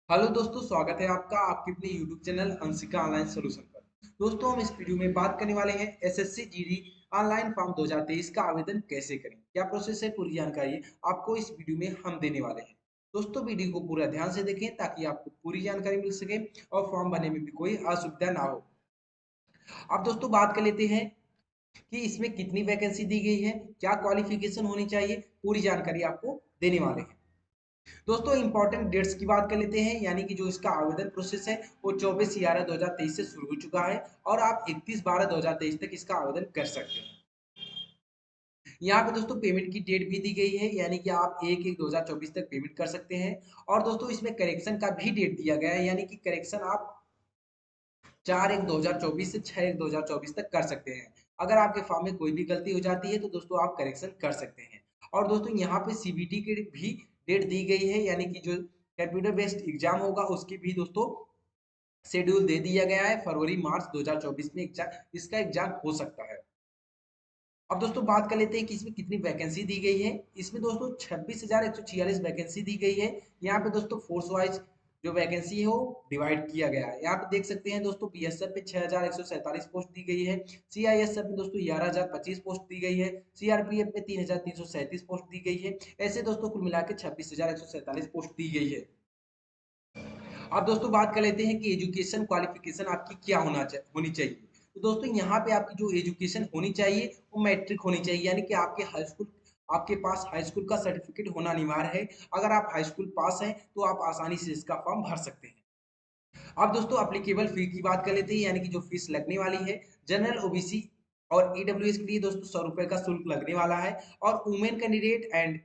Hello दोस्तों, स्वागत है आपका आपके अपने YouTube channel Anshika online solution पर। दोस्तों, हम इस वीडियो में बात करने वाले हैं एसएससी जीडी ऑनलाइन फॉर्म 2023 का आवेदन कैसे करें, क्या प्रोसेस है, पूरी जानकारी आपको इस वीडियो में हम देने वाले हैं। दोस्तों, वीडियो को पूरा ध्यान से देखें ताकि आपको पूरी जानकारी मिल सके और फॉर्म भरने में भी कोई असुविधा ना हो। अब दोस्तों बात कर लेते हैं कि इसमें कितनी वैकेंसी दी गई है, क्या क्वालिफिकेशन होनी चाहिए, पूरी जानकारी आपको देने वाले हैं। दोस्तों, इंपॉर्टेंट डेट्स की बात कर लेते हैं, यानी कि जो इसका आवेदन प्रोसेस है वो 24/11/2023 से शुरू हो चुका है और आप 31/12/2023 तक इसका आवेदन कर सकते हैं। यहाँ पे दोस्तों पेमेंट की डेट भी दी गई है, यानी कि आप 1/1/2024 तक पेमेंट कर सकते हैं। और दोस्तों इसमें करेक्शन का भी डेट दिया गया है, यानी कि करेक्शन आप 4/1/2024 से 6/1/2024 तक कर सकते हैं। अगर आपके फॉर्म में कोई भी गलती हो जाती है तो दोस्तों आप करेक्शन कर सकते हैं। और दोस्तों यहाँ पे सीबीटी की भी डेट दी गई है, यानी कि जो कंप्यूटर बेस्ड एग्जाम होगा उसकी भी दोस्तों शेड्यूल दे दिया गया है। फरवरी मार्च 2024 में इसका एग्जाम हो सकता है। अब दोस्तों बात कर लेते हैं कि इसमें कितनी वैकेंसी दी गई है। इसमें दोस्तों 26,146 वैकेंसी दी गई है। यहाँ पे दोस्तों फोर्स वाइज जो वैकेंसी है वो डिवाइड किया गया है। यहाँ पे देख सकते हैं दोस्तों, बीएसएफ पे 6,147 पोस्ट दी गई है। सीआईएसएफ में दोस्तों 11,025 पोस्ट दी गई है। सीआरपीएफ में 3,337 पोस्ट दी गई है। ऐसे दोस्तों कुल मिला के 26,147 पोस्ट दी गई है। अब दोस्तों बात कर लेते हैं कि एजुकेशन क्वालिफिकेशन आपकी क्या होनी चाहिए। तो दोस्तों यहाँ पे आपकी जो एजुकेशन होनी चाहिए वो मैट्रिक होनी चाहिए, यानी कि आपके पास हाई स्कूल का सर्टिफिकेट होना अनिवार्य है। अगर आप हाई स्कूल पास हैं तो आप आसानी से इसका फॉर्म भर सकते हैं। अब दोस्तों एप्लीकेबल फी की बात कर लेते हैं, यानी कि जो फीस लगने वाली है। जनरल, ओबीसी और ईडब्ल्यूएस के लिए दोस्तों 100 रुपए का शुल्क लगने वाला है। और women candidate and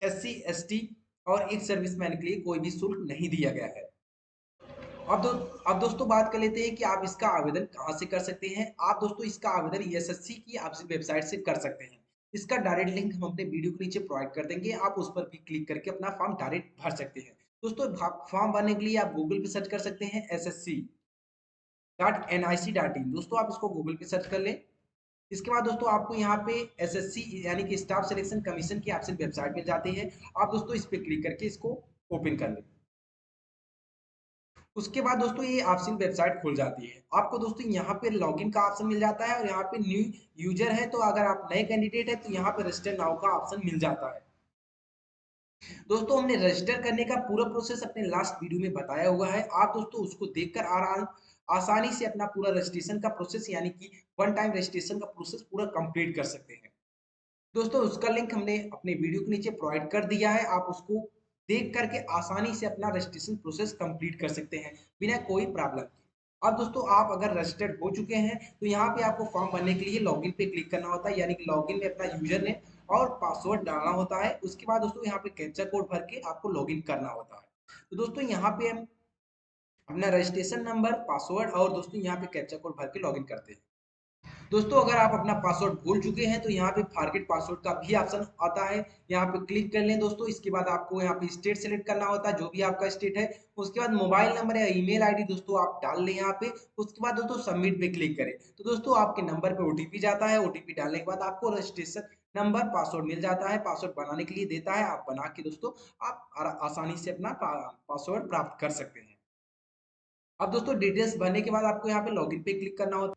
SC, ST और एक सर्विसमैन के लिए कोई भी शुल्क नहीं दिया गया है। अब दो अब दोस्तों बात कर लेते हैं कि आप इसका आवेदन कहाँ से कर सकते हैं। आप दोस्तों इसका आवेदन एसएससी की आपसी वेबसाइट से कर सकते हैं। इसका डायरेक्ट लिंक हम अपने वीडियो के नीचे प्रोवाइड कर देंगे, आप उस पर भी क्लिक करके अपना फॉर्म डायरेक्ट भर सकते हैं। दोस्तों फॉर्म भरने के लिए आप गूगल पे सर्च कर सकते हैं ssc.nic.in। दोस्तों आप इसको गूगल पे सर्च कर लें। इसके बाद दोस्तों आपको यहाँ पे एसएससी यानी कि स्टाफ सिलेक्शन कमीशन की आपसे वेबसाइट मिल जाती है। आप दोस्तों इस पे क्लिक करके इसको ओपन कर लें। उसके बाद दोस्तों ये ऑप्शन वेबसाइट खुल जाती है। आपको दोस्तों यहाँ पे लॉगिन का ऑप्शन मिल जाता है और यहाँ पे न्यू यूजर है, तो अगर आप नए कैंडिडेट है तो यहाँ पे रजिस्टर नाउ का ऑप्शन मिल जाता है। दोस्तों हमने रजिस्टर करने का पूरा प्रोसेस अपने लास्ट वीडियो में बताया हुआ है। आप दोस्तों उसको देखकर आराम आसानी से अपना पूरा रजिस्ट्रेशन का प्रोसेस, यानी कि वन टाइम रजिस्ट्रेशन का प्रोसेस पूरा कंप्लीट कर सकते हैं। दोस्तों उसका लिंक हमने अपने वीडियो के नीचे प्रोवाइड कर दिया है, आप उसको देख करके आसानी से अपना रजिस्ट्रेशन प्रोसेस कंप्लीट कर सकते हैं बिना कोई प्रॉब्लम के। अब दोस्तों आप अगर रजिस्टर्ड हो चुके हैं तो यहाँ पे आपको फॉर्म भरने के लिए लॉगिन पे क्लिक करना होता है, यानी कि लॉगिन में अपना यूजर नेम और पासवर्ड डालना होता है। उसके बाद दोस्तों यहाँ पे कैप्चा कोड भर के आपको लॉगिन करना होता है। तो दोस्तों यहाँ पे हम अपना रजिस्ट्रेशन नंबर, पासवर्ड और दोस्तों यहाँ पे कैप्चा कोड भर के लॉगिन करते हैं। दोस्तों अगर आप अपना पासवर्ड भूल चुके हैं तो यहाँ पे फॉरगेट पासवर्ड का भी ऑप्शन आता है, यहाँ पे क्लिक कर लें दोस्तों। इसके बाद आपको यहाँ पे स्टेट सेलेक्ट करना होता है, जो भी आपका स्टेट है। उसके बाद मोबाइल नंबर या ईमेल आईडी दोस्तों आप डाल लें यहाँ पे। उसके बाद दोस्तों सबमिट पे क्लिक करें तो दोस्तों आपके नंबर पे ओटीपी जाता है। ओटीपी डालने के बाद आपको रजिस्ट्रेशन नंबर, पासवर्ड मिल जाता है। पासवर्ड बनाने के लिए देता है, आप बना के दोस्तों आप आसानी से अपना पासवर्ड प्राप्त कर सकते हैं। अब दोस्तों डिटेल्स भरने के बाद आपको यहाँ पे लॉगिन पे क्लिक करना होता है।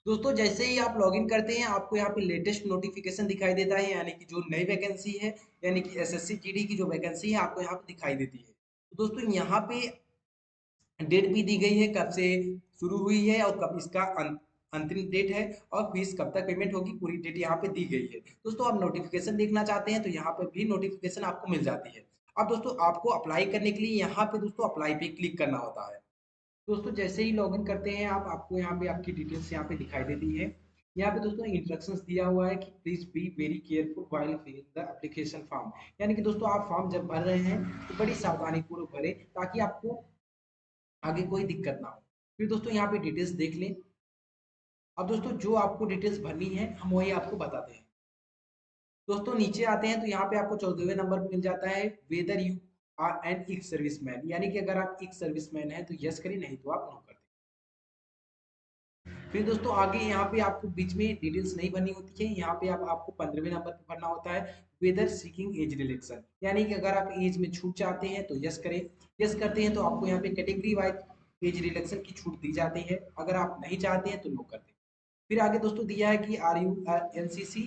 दोस्तों जैसे ही आप लॉगिन करते हैं आपको यहाँ पे लेटेस्ट नोटिफिकेशन दिखाई देता है, यानी कि जो नई वैकेंसी है, यानी कि एसएससी जीडी की जो वैकेंसी है आपको यहाँ पे दिखाई देती है। तो दोस्तों यहाँ पे डेट भी दी गई है, कब से शुरू हुई है और कब इसका अंतिम डेट है और फीस कब तक पेमेंट होगी, पूरी डेट यहाँ पे दी गई है। दोस्तों आप नोटिफिकेशन देखना चाहते हैं तो यहाँ पे भी नोटिफिकेशन आपको मिल जाती है। अब दोस्तों आपको अप्लाई करने के लिए यहाँ पे दोस्तों अप्लाई पे क्लिक करना होता है। दोस्तों जैसे ही लॉगिन करते हैं आप, आपको यहाँ पे आपकी डिटेल्स यहाँ पे दिखाई देती है। यहाँ पे दोस्तों इंस्ट्रक्शंस दिया हुआ है कि please be very careful while filling the application form, यानी कि दोस्तों आप फॉर्म जब भर रहे हैं तो बड़ी सावधानी पूर्वक भरें ताकि आपको आगे कोई दिक्कत ना हो। फिर दोस्तों यहाँ पे डिटेल्स देख लें। अब दोस्तों जो आपको डिटेल्स भरनी है हम वही आपको बताते हैं। दोस्तों नीचे आते हैं तो यहाँ पे आपको 14वें नंबर पे मिल जाता है whether you are an ex serviceman, यानी कि अगर आप एक्स सर्विसमैन है तो यस करें, नहीं तो आप नो कर दें। फिर दोस्तों आगे यहाँ पे आपको बीच में डिटेल्स नहीं भरनी होती है, यहाँ पे आपको 15वें नंबर पे भरना होता है वेदर सीकिंग एज रिलेक्शन, यानी कि अगर आप एज में छूट चाहते हैं तो यस करें, यस करते हैं तो आपको यहाँ पे कैटेगरी वाइज एज रिलेक्शन की छूट दी जाती है, अगर आप नहीं चाहते हैं तो नो कर दें। फिर आगे दोस्तों दिया है कि are you NCC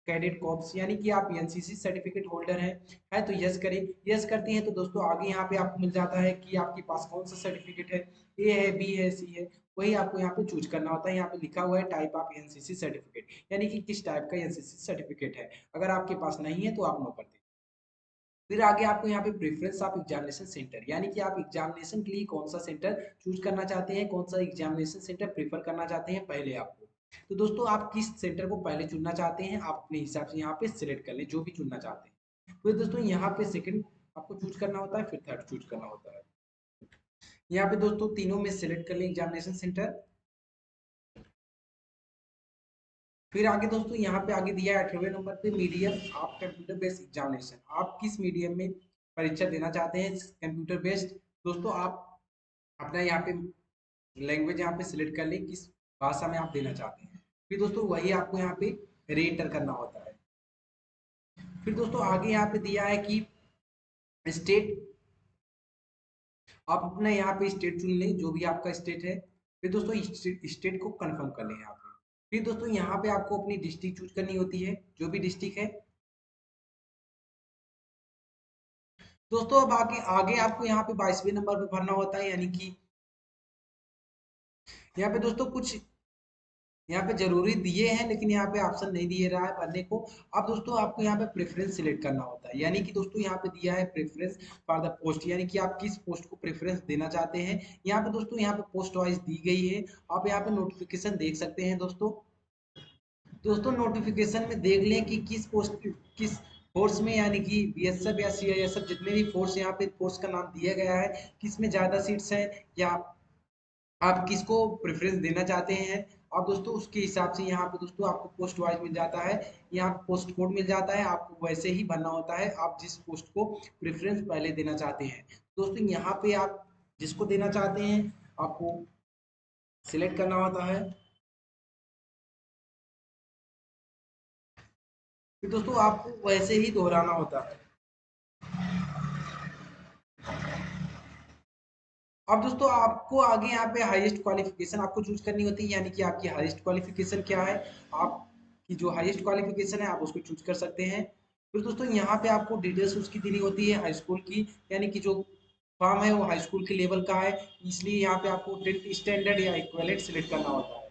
cadet corps, यानी कि आप एनसीसी सर्टिफिकेट होल्डर हैं, है तो यस करें, यस करते हैं तो दोस्तों आगे यहाँ पे आपको मिल जाता है कि आपके पास कौन सा सर्टिफिकेट है, ए है, बी है, सी है, वही आपको यहाँ पे चूज करना होता है। यहाँ पे लिखा हुआ है टाइप ऑफ एनसीसी सर्टिफिकेट, यानी कि किस टाइप का एनसीसी सर्टिफिकेट है, अगर आपके पास नहीं है तो आप नो कर दें। फिर आगे आपको यहाँ पे प्रेफरेंस ऑफ एग्जामिनेशन सेंटर, यानी कि आप एग्जामिनेशन के लिए कौन सा सेंटर चूज करना चाहते हैं, कौन सा एग्जामिनेशन सेंटर प्रेफर करना चाहते हैं पहले आपको। तो दोस्तों आप किस सेंटर को पहले चुनना चाहते हैं, आप अपने हिसाब से यहाँ पे सिलेक्ट कर लें जो भी चुनना चाहते हैं। फिर दोस्तों यहाँ पे सेकंड आपको चूज करना होता है, फिर थर्ड चूज करना होता है। यहाँ पे दोस्तों तीनों में सिलेक्ट कर लें एग्जामिनेशन सेंटर। फिर आगे दोस्तों यहाँ पे आगे दिया है 18वें नंबर पे medium of computer based examination, आप किस मीडियम में परीक्षा देना चाहते हैं कंप्यूटर बेस्ड। दोस्तों आप अपना यहाँ पे लैंग्वेज यहाँ पे सिलेक्ट कर लें किस भाषा में आप देना चाहते हैं, फिर दोस्तों वही आपको यहाँ पे रीएंटर करना होता है। फिर दोस्तों आगे यहाँ पे दिया है कि स्टेट, आप अपना यहाँ पे स्टेट चुन लें जो भी आपका स्टेट है। फिर दोस्तों स्टेट को कंफर्म कर लें यहाँ पे। फिर दोस्तों यहाँ पे आपको अपनी डिस्ट्रिक्ट चूज करनी होती है, जो भी डिस्ट्रिक्ट है। दोस्तों अब आगे आगे आपको यहाँ पे 22वें नंबर पे भरना होता है, यानी कि यहाँ पे दोस्तों कुछ यहाँ पे जरूरी दिए हैं लेकिन यहाँ पे ऑप्शन नहीं दिए रहा है भरने को। अब दोस्तों आपको यहाँ पे प्रेफरेंस सिलेक्ट करना होता है, यानी कि दोस्तों यहाँ पे दिया है प्रेफरेंस फॉर द पोस्ट, यानी कि आप किस पोस्ट को प्रेफरेंस देना चाहते हैं। यहाँ पे दोस्तों यहाँ पे पोस्ट वाइज दी गई है, आप यहाँ पे नोटिफिकेशन देख सकते हैं दोस्तों। दोस्तों नोटिफिकेशन में देख लें कि किस पोस्ट किस फोर्स में, यानी कि बीएसएफ या सीआईएसएफ जितने भी फोर्स यहाँ पे फोर्स का नाम दिया गया है, किस में ज्यादा सीट्स हैं या आप किसको प्रेफरेंस देना चाहते हैं। और दोस्तों उसके हिसाब से यहाँ पे दोस्तों आपको पोस्ट वाइज मिल जाता है, यहाँ पोस्ट कोड मिल जाता है, आपको वैसे ही भरना होता है आप जिस पोस्ट को प्रेफरेंस पहले देना चाहते हैं। दोस्तों यहाँ पे आप जिसको देना चाहते हैं आपको सिलेक्ट करना होता है। फिर दोस्तों आपको वैसे ही दोहराना होता है। अब दोस्तों आपको आगे यहाँ पे हाईएस्ट क्वालिफिकेशन आपको चूज करनी होती है, यानी कि आपकी हाईएस्ट क्वालिफिकेशन क्या है, आपकी जो हाईएस्ट क्वालिफिकेशन है आप उसको चूज कर सकते हैं। फिर दोस्तों यहाँ पे आपको डिटेल्स उसकी देनी होती है हाई स्कूल की, यानी कि जो फॉर्म है वो हाई स्कूल के लेवल का है, इसलिए यहाँ पे आपको 10th स्टैंडर्ड या इक्विवेलेंट सिलेक्ट करना होता है।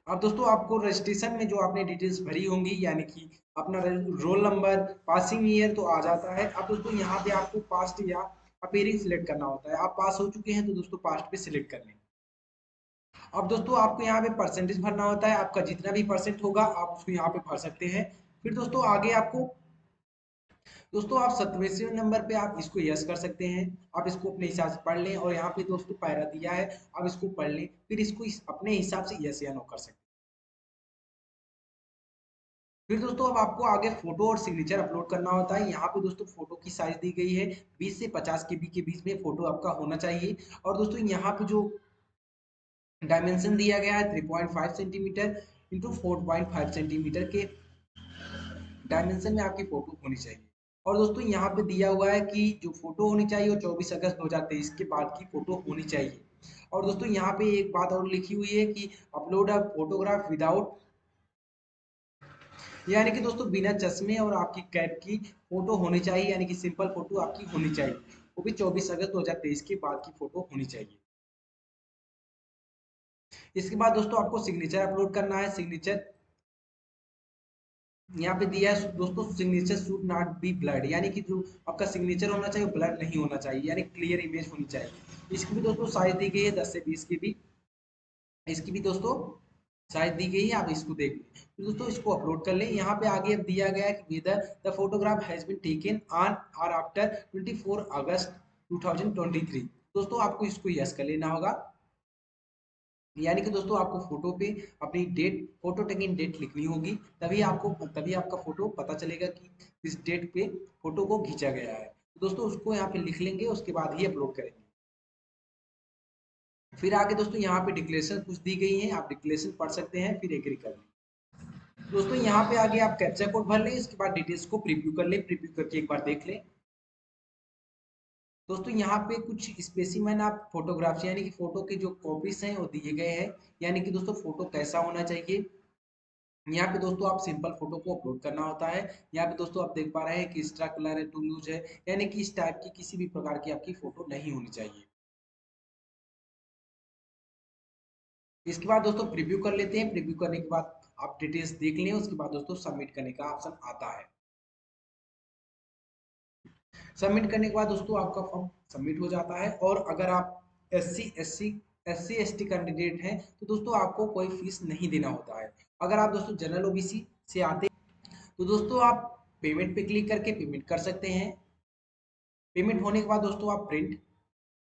अब दोस्तों आपको रजिस्ट्रेशन में जो आपने डिटेल्स भरी होंगी, यानी कि अपना रोल नंबर, पासिंग ईयर तो आ जाता है। अब दोस्तों यहाँ पे आपको पास्ट या अपीयरिंग सिलेक्ट करना होता है, आप पास हो चुके हैं तो दोस्तों पास्ट पे सिलेक्ट कर लें। अब दोस्तों आपको यहाँ पे परसेंटेज भरना होता है, आपका जितना भी परसेंट होगा आप उसको यहाँ पे भर सकते हैं। फिर दोस्तों आगे आपको दोस्तों आप 27वें नंबर पे आप इसको यस कर सकते हैं, आप इसको अपने हिसाब से पढ़ लें, और यहाँ पे दोस्तों पैरा दिया है आप इसको पढ़ लें, फिर इसको अपने हिसाब से यस या नो कर सकते हैं। फिर दोस्तों अब आपको आगे फोटो और सिग्नेचर अपलोड करना होता है। यहाँ पे दोस्तों फोटो की साइज दी गई है 20 से 50 केबी के बीच में फोटो आपका होना चाहिए। और दोस्तों यहाँ पे जो डायमेंशन दिया गया है 3.5 सेंटीमीटर इंटू 4.5 सेंटीमीटर के डायमेंशन में आपकी फोटो होनी चाहिए। और दोस्तों यहाँ पे दिया हुआ है कि जो फोटो होनी चाहिए वो 24 अगस्त 2023 के बाद की फोटो होनी चाहिए। और दोस्तों यहाँ पे एक बात और लिखी हुई है कि अपलोड अ फोटोग्राफ विदाउट, यानी कि दोस्तों बिना चश्मे और आपकी कैप की फोटो होनी चाहिए, यानी कि सिंपल फोटो आपकी होनी चाहिए, वो भी 24 अगस्त 2023 के बाद की फोटो होनी चाहिए। इसके बाद दोस्तों आपको सिग्नेचर अपलोड करना है। सिग्नेचर यहाँ पे दिया है दोस्तों, signature should not be blood, यानी कि जो आपका सिग्नेचर होना चाहिए ब्लड नहीं होना चाहिए, यानी क्लियर इमेज होनी चाहिए। इसकी भी दोस्तों साइज दी गई है 10 से 20 की भी, इसकी भी दोस्तों साइज दी गई है, आप इसको देख लें। तो दोस्तों इसको अपलोड कर लें। यहाँ पे आगे अब दिया गया है कि whether the photograph has been taken on or after 24 August 2023। दोस्तों आपको इसको यस कर लेना होगा, यानी कि दोस्तों आपको फोटो पे अपनी डेट, फोटो टेकिंग डेट लिखनी होगी, तभी आपका फोटो पता चलेगा कि इस डेट पे फोटो को खींचा गया है। तो दोस्तों उसको यहाँ पे लिख लेंगे, उसके बाद ही अपलोड करेंगे। फिर आगे दोस्तों यहाँ पे डिक्लेरेशन कुछ दी गई है, आप डिक्लेरेशन पढ़ सकते हैं, फिर एग्री कर लें। दोस्तों यहाँ पे आगे आप कैप्चा कोड भर लें, इसके बाद डिटेल्स को प्रीव्यू कर लें, प्रीव्यू करके एक बार देख लें। दोस्तों यहाँ पे कुछ स्पेसिमेन आप फोटोग्राफ्स यानी कि फोटो के जो कॉपीज हैं वो दिए गए हैं, यानी कि दोस्तों फोटो कैसा होना चाहिए। यहाँ पे दोस्तों आप सिंपल फोटो को अपलोड करना होता है। यहाँ पे दोस्तों आप देख पा रहे हैं कि एक्स्ट्रा कलर टू यूज है, यानी कि इस टाइप की किसी भी प्रकार की आपकी फोटो नहीं होनी चाहिए। इसके बाद दोस्तों प्रीव्यू कर लेते हैं, प्रीव्यू करने के बाद आप डिटेल्स देख लें, उसके बाद दोस्तों सबमिट करने का ऑप्शन आता है। सबमिट करने के बाद दोस्तों आपका फॉर्म सबमिट हो जाता है। और अगर आप S C S T candidate हैं तो दोस्तों आपको कोई फीस नहीं देना होता है। अगर आप दोस्तों जनरल ओबीसी से आते हैं तो दोस्तों आप पेमेंट पे क्लिक करके पेमेंट कर सकते हैं। पेमेंट होने के बाद दोस्तों आप प्रिंट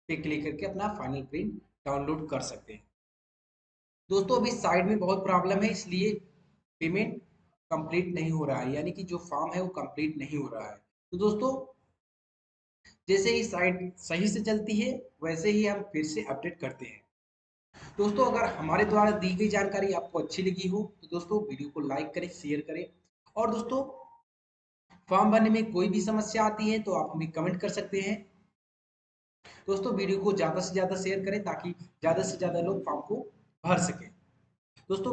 पे क्लिक करके अपना फाइनल प्रिंट डाउनलोड कर सकते हैं। दोस्तों अभी साइड में बहुत प्रॉब्लम है, इसलिए पेमेंट कंप्लीट नहीं हो रहा है, यानी कि जो फॉर्म है वो कंप्लीट नहीं हो रहा है। तो दोस्तों जैसे ही साइट सही से चलती है वैसे ही हम फिर से अपडेट करते हैं। दोस्तों अगर हमारे द्वारा दी गई जानकारी आपको अच्छी लगी हो तो दोस्तों वीडियो को लाइक करें, शेयर करें। और दोस्तों फॉर्म भरने में कोई भी समस्या आती है तो आप हमें कमेंट कर सकते हैं। दोस्तों वीडियो को ज़्यादा से ज़्यादा शेयर करें ताकि ज़्यादा से ज़्यादा लोग फॉर्म को भर सकें। दोस्तों